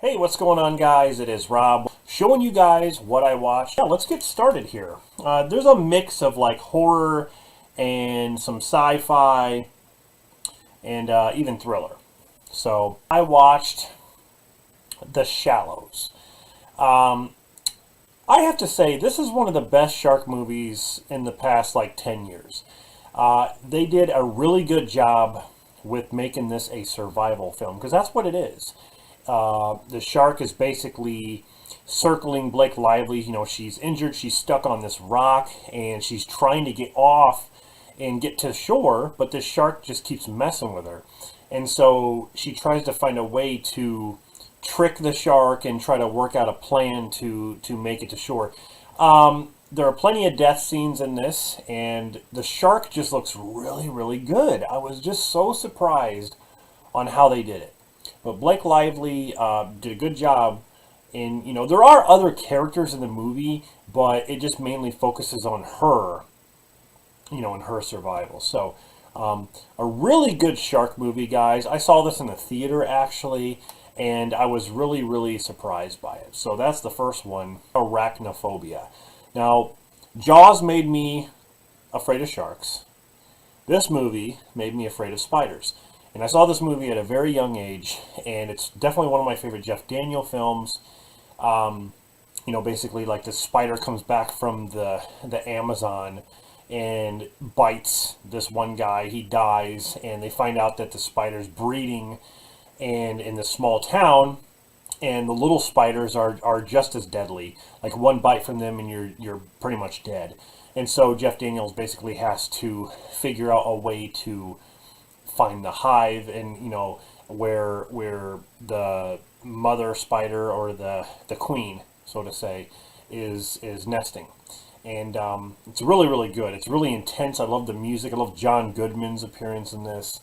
Hey, what's going on, guys? It is Rob showing you guys what I watched. Yeah, let's get started here. There's a mix of like horror and some sci-fi and even thriller. So I watched The Shallows. I have to say, this is one of the best shark movies in the past like 10 years. They did a really good job with making this a survival film, because that's what it is. The shark is basically circling Blake Lively. You know, she's injured, she's stuck on this rock, and she's trying to get off and get to shore, but this shark just keeps messing with her. And so she tries to find a way to trick the shark and try to work out a plan to make it to shore. There are plenty of death scenes in this, and the shark just looks really, really good. I was just so surprised on how they did it. But Blake Lively did a good job. And, you know, there are other characters in the movie, but it just mainly focuses on her, you know, and her survival. So, a really good shark movie, guys. I saw this in the theater, actually, and I was really, really surprised by it. So that's the first one, Arachnophobia. Now, Jaws made me afraid of sharks. This movie made me afraid of spiders. And I saw this movie at a very young age, and it's definitely one of my favorite Jeff Daniel films. You know, basically, like, the spider comes back from the Amazon and bites this one guy. He dies, and they find out that the spider's breeding and in this small town, and the little spiders are just as deadly. Like, one bite from them and you're pretty much dead. And so Jeff Daniels basically has to figure out a way to find the hive, and you know where the mother spider, or the queen, so to say, is nesting. And it's really, really good. It's really intense. I love the music. I love John Goodman's appearance in this.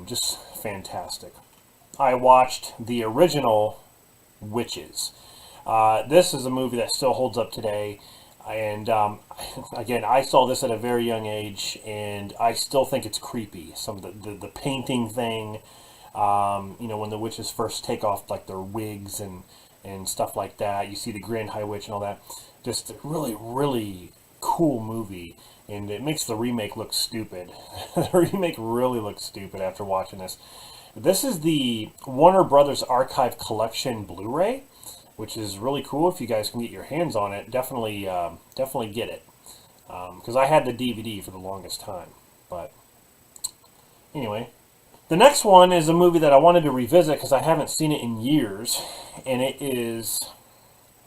Just fantastic. I watched the original Witches. This is a movie that still holds up today. And again, I saw this at a very young age, and I still think it's creepy. Some of the painting thing, you know, when the witches first take off like their wigs and stuff like that. You see the Grand High Witch and all that. Just a really, really cool movie, and it makes the remake look stupid. The remake really looks stupid after watching this. This is the Warner Brothers Archive Collection Blu-ray, which is really cool. If you guys can get your hands on it, definitely get it. Because I had the DVD for the longest time. But anyway, the next one is a movie that I wanted to revisit because I haven't seen it in years, and it is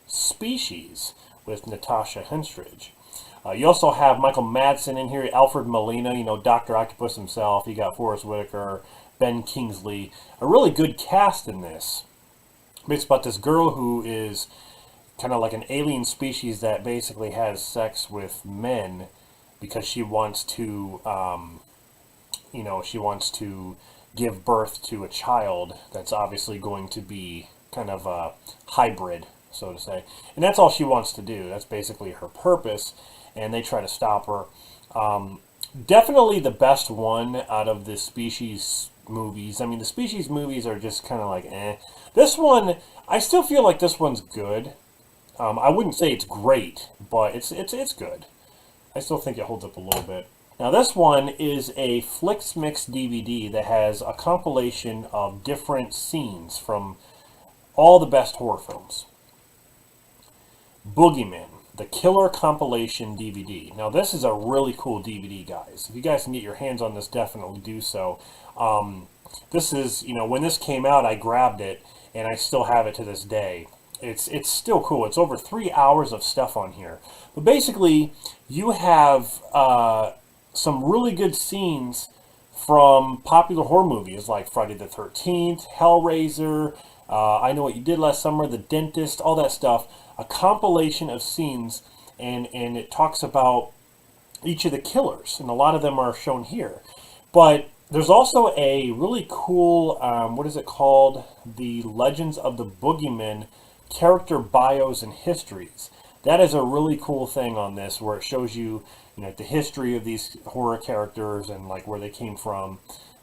Species with Natasha Henstridge. You also have Michael Madsen in here, Alfred Molina, you know, Dr. Octopus himself. You got Forrest Whitaker, Ben Kingsley. A really good cast in this. It's about this girl who is kind of like an alien species that basically has sex with men because she wants to, you know, she wants to give birth to a child that's obviously going to be kind of a hybrid, so to say. And that's all she wants to do. That's basically her purpose, and they try to stop her. Definitely the best one out of the Species movies. I mean, the Species movies are just kind of like, eh. This one, I still feel like this one's good. I wouldn't say it's great, but it's good. I still think it holds up a little bit. Now, this one is a Flicks Mix DVD that has a compilation of different scenes from all the best horror films. Boogeyman, the Killer Compilation DVD. Now, this is a really cool DVD, guys. If you guys can get your hands on this, definitely do so. This is, you know, when this came out, I grabbed it, and I still have it to this day. It's still cool. It's over 3 hours of stuff on here. But basically, you have some really good scenes from popular horror movies like Friday the 13th, Hellraiser, I Know What You Did Last Summer, The Dentist, all that stuff. A compilation of scenes, and it talks about each of the killers, and a lot of them are shown here. But there's also a really cool, what is it called? The Legends of the Boogeyman character bios and histories. That is a really cool thing on this, where it shows you, you know, the history of these horror characters and like where they came from.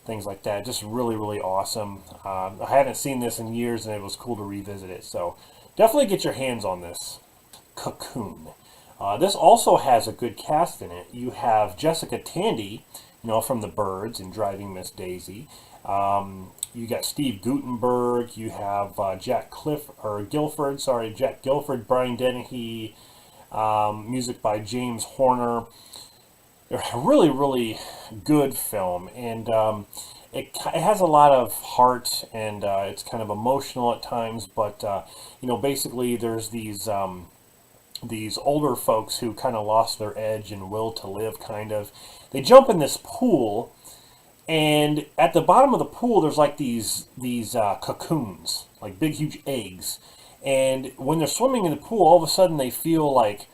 things like that. Just really, really awesome. I hadn't seen this in years, and it was cool to revisit it. So definitely get your hands on this. Cocoon. This also has a good cast in it. You have Jessica Tandy, from The Birds and Driving Miss Daisy. You got Steve Guttenberg. You have Jack Gilford, Brian Dennehy. Music by James Horner. They're a really, really good film, and it has a lot of heart, and it's kind of emotional at times. But basically, there's these older folks who kind of lost their edge and will to live. Kind of, they jump in this pool, and at the bottom of the pool, there's like these cocoons, like big, huge eggs. And when they're swimming in the pool, all of a sudden they feel like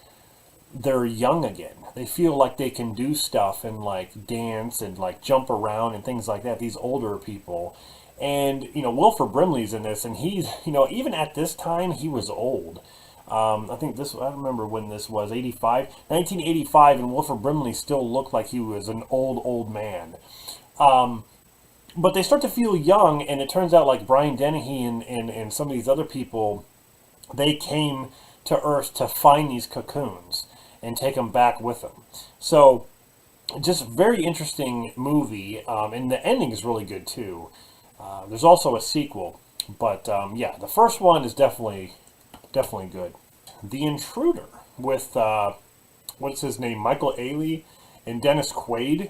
they're young again. They feel like they can do stuff and like dance and like jump around and things like that. These older people. And, Wilford Brimley's in this, and he's, even at this time, he was old. I think I don't remember when this was, 1985, and Wilford Brimley still looked like he was an old man. But they start to feel young, and it turns out like Brian Dennehy and some of these other people, they came to Earth to find these cocoons and take them back with them. So, just very interesting movie, and the ending is really good too. There's also a sequel, but yeah, the first one is definitely good. The Intruder with what's his name, Michael Ealy and Dennis Quaid.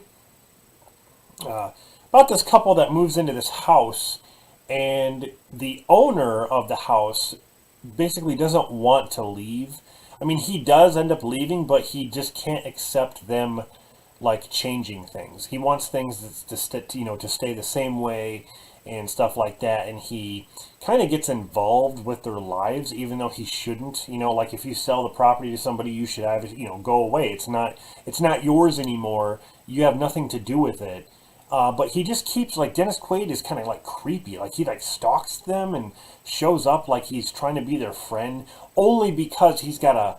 About this couple that moves into this house, and the owner of the house basically doesn't want to leave. I mean, he does end up leaving, but he just can't accept them like changing things. He wants things to stay the same way and stuff like that, and he kind of gets involved with their lives, even though he shouldn't. Like if you sell the property to somebody, you should have it, go away. It's not yours anymore. You have nothing to do with it. But he just keeps, like, Dennis Quaid is kind of like creepy. Like he like stalks them and shows up like he's trying to be their friend, only because he's kind of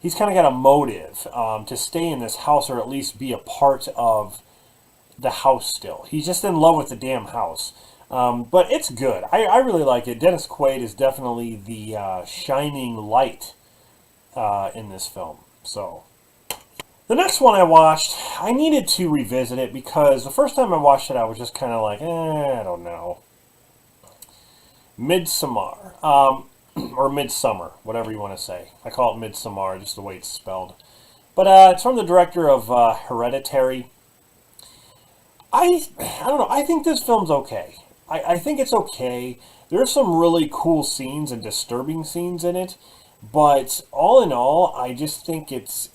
got a motive to stay in this house, or at least be a part of the house still. He's just in love with the damn house. But it's good. I really like it. Dennis Quaid is definitely the shining light in this film. So, the next one I watched, I needed to revisit it because the first time I watched it, I was just kind of like, I don't know. Midsommar. Or Midsummer, whatever you want to say. I call it Midsommar, just the way it's spelled. But it's from the director of Hereditary. I don't know. I think this film's okay. I think it's okay. There's some really cool scenes and disturbing scenes in it, but all in all, I just think it's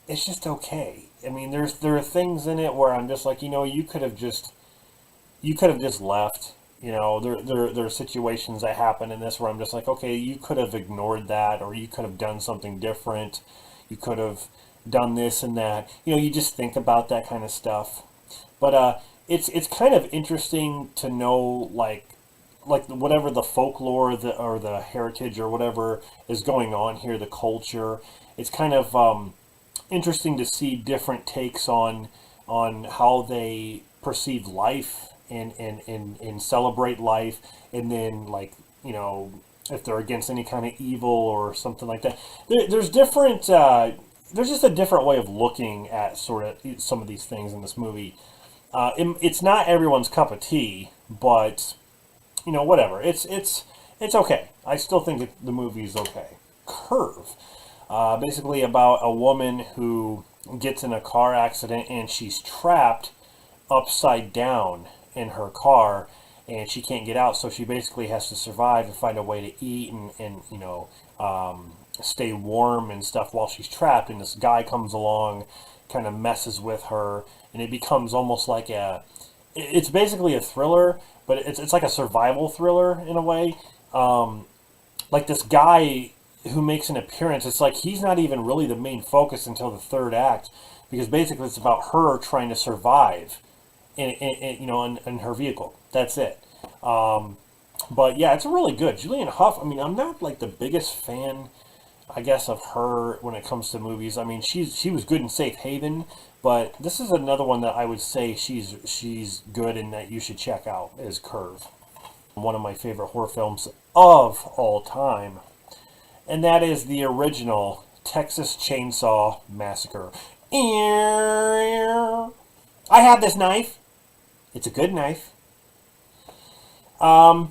just okay. I mean, there are things in it where I'm just like, you could have just left. There are situations that happen in this where I'm just like, okay, you could have ignored that, or you could have done something different. You could have done this and that. You just think about that kind of stuff. But it's kind of interesting to know, like whatever the folklore or the heritage or whatever is going on here, the culture. It's kind of interesting to see different takes on how they perceive life and celebrate life, and then if they're against any kind of evil or something like that. There's different. There's just a different way of looking at sort of some of these things in this movie. It's not everyone's cup of tea, but whatever. It's okay. I still think the movie's okay. Curve. Basically about a woman who gets in a car accident and she's trapped upside down in her car, and she can't get out, so she basically has to survive and find a way to eat and stay warm and stuff while she's trapped. And this guy comes along, kind of messes with her, and it becomes almost like it's basically a thriller, but it's like a survival thriller in a way. Like this guy who makes an appearance, it's like he's not even really the main focus until the third act, because basically it's about her trying to survive in her vehicle. That's it. But yeah, it's really good. Julianne Hough, I mean, I'm not like the biggest fan, I guess, of her when it comes to movies. I mean, she was good in Safe Haven, But this is another one that I would say she's good and that you should check out, is Curve. One of my favorite horror films of all time. And that is the original Texas Chainsaw Massacre. I have this knife. It's a good knife. What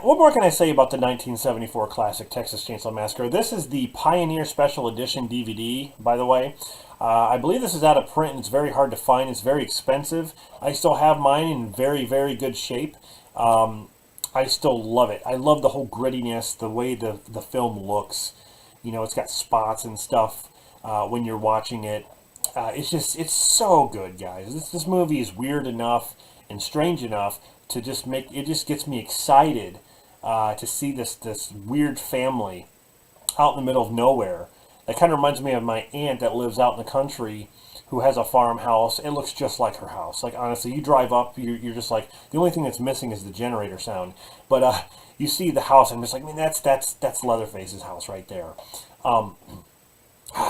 more can I say about the 1974 classic Texas Chainsaw Massacre? This is the Pioneer Special Edition DVD, by the way. I believe this is out of print and it's very hard to find. It's very expensive. I still have mine in very, very good shape. I still love it. I love the whole grittiness, the way the film looks. You know, it's got spots and stuff when you're watching it. It's so good, guys. This movie is weird enough and strange enough to just it just gets me excited to see this weird family out in the middle of nowhere. That kind of reminds me of my aunt that lives out in the country who has a farmhouse. It looks just like her house. Like, honestly, you drive up, you're just like, the only thing that's missing is the generator sound. But you see the house, and I'm just like, man, that's Leatherface's house right there.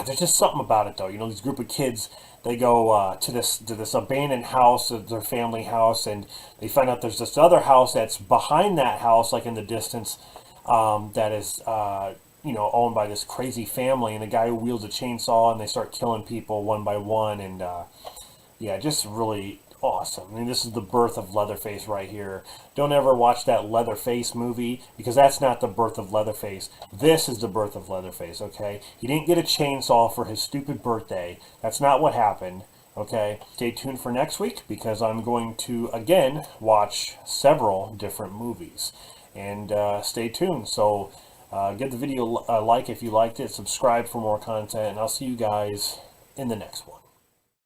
There's just something about it, though. You know, this group of kids, they go to this abandoned house, their family house, and they find out there's this other house that's behind that house, like in the distance, that is, you know, owned by this crazy family, and the guy who wields a chainsaw, and they start killing people one by one, and yeah, just really awesome. I mean, this is the birth of Leatherface right here. Don't ever watch that Leatherface movie, because that's not the birth of Leatherface. This is the birth of Leatherface, okay? He didn't get a chainsaw for his stupid birthday. That's not what happened, okay? Stay tuned for next week, because I'm going to, again, watch several different movies. And stay tuned. So give the video a like if you liked it, subscribe for more content, and I'll see you guys in the next one.